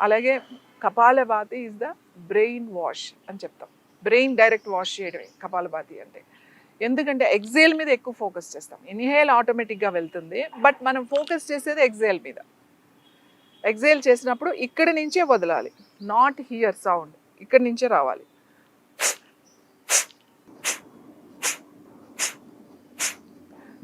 అలాగే kapalbhati is the brain wash అని చెప్తాం. బ్రెయిన్ డైరెక్ట్ వాష్ చేయడమే కపాలభాతి అంటే. ఎందుకంటే ఎగ్జేల్ మీద ఎక్కువ ఫోకస్ చేస్తాం. ఇన్హేల్ ఆటోమేటిక్గా వెళ్తుంది, బట్ మనం ఫోకస్ చేసేది ఎగ్జేల్ మీద. ఎగ్జేల్ చేసినప్పుడు ఇక్కడి నుంచే వదలాలి, నాట్ హియర్ సౌండ్, ఇక్కడి నుంచే రావాలి.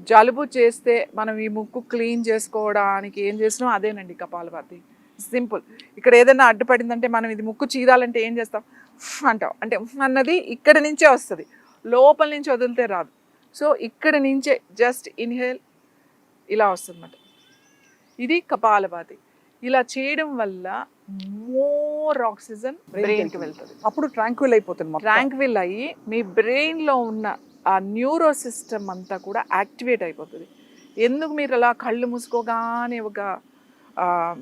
జలుబు చేస్తే మనం ఈ ముక్కు క్లీన్ చేసుకోవడానికి ఏం చేసినాం అదేనండి కపాలభాతి. సింపుల్. ఇక్కడ ఏదైనా అడ్డుపడిందంటే మనం ఇది ముక్కు చీదాలంటే ఏం చేస్తాం అంటాం, అంటే అన్నది ఇక్కడి నుంచే వస్తుంది, లోపల నుంచి వదిలితే రాదు. సో ఇక్కడి నుంచే జస్ట్ ఇన్హేల్ ఇలా వస్తుందన్నమాట. ఇది కపాలభాతి. ఇలా చేయడం వల్ల మోర్ ఆక్సిజన్ బ్రెయిన్కి వెళ్తుంది. అప్పుడు ట్రాంక్విల్ అయిపోతుంది. ట్రాంక్విల్ అయ్యి మీ బ్రెయిన్లో ఉన్న ఆ న్యూరో సిస్టమ్ అంతా కూడా యాక్టివేట్ అయిపోతుంది. ఎందుకు మీరు అలా కళ్ళు మూసుకోగానే ఒక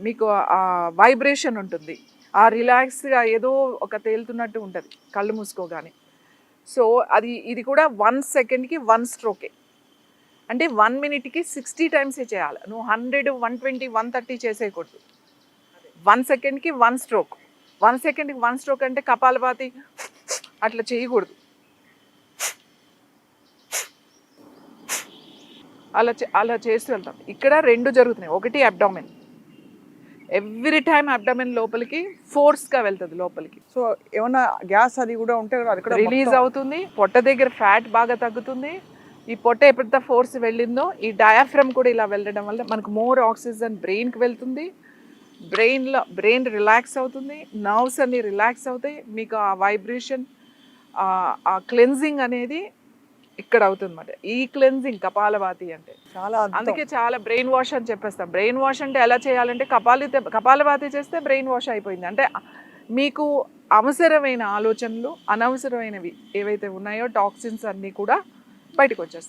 మీకు ఆ వైబ్రేషన్ ఉంటుంది, ఆ రిలాక్స్గా ఏదో ఒక తేలుతున్నట్టు ఉంటుంది కళ్ళు మూసుకోగానే. సో ఇది కూడా 1 సెకండ్కి 1 స్ట్రోకే. అంటే 1 మినిట్కి 60 టైమ్సే చేయాలి. నువ్వు 100, 120, 130 చేసేయకూడదు. 1 సెకండ్కి 1 స్ట్రోక్. 1 సెకండ్కి 1 స్ట్రోక్ అంటే కపాలభాతి అట్లా చేయకూడదు. అలా చేస్తూ వెళ్తాం. ఇక్కడ 2 జరుగుతున్నాయి. ఒకటి అబ్డామిన్, ఎవ్రీ టైమ్ అబ్డామిన్ లోపలికి ఫోర్స్గా వెళ్తుంది లోపలికి. సో ఏమన్నా గ్యాస్ అది కూడా ఉంటే అది కూడా రిలీజ్ అవుతుంది. పొట్ట దగ్గర ఫ్యాట్ బాగా తగ్గుతుంది. ఈ పొట్ట ఎప్పుడైతే ఫోర్స్ వెళ్ళిందో ఈ డయాఫ్రమ్ కూడా ఇలా వెళ్ళడం వల్ల మనకు మోర్ ఆక్సిజన్ బ్రెయిన్కి వెళ్తుంది. బ్రెయిన్ రిలాక్స్ అవుతుంది, నర్వ్స్ అన్ని రిలాక్స్ అవుతాయి. మీకు ఆ వైబ్రేషన్, ఆ క్లెన్జింగ్ అనేది ఇక్కడ అవుతుంది అన్నమాట. ఈ క్లెన్జింగ్ కపాలభాతి అంటే చాలా, అందుకే చాలా బ్రెయిన్ వాష్ అని చెప్పేస్తాం. బ్రెయిన్ వాష్ అంటే ఎలా చేయాలంటే కపాలభాతి చేస్తే బ్రెయిన్ వాష్ అయిపోయింది అంటే మీకు అవసరమైన ఆలోచనలు, అనవసరమైనవి ఏవైతే ఉన్నాయో టాక్సిన్స్ అన్నీ కూడా బయటకు వచ్చేస్తాయి.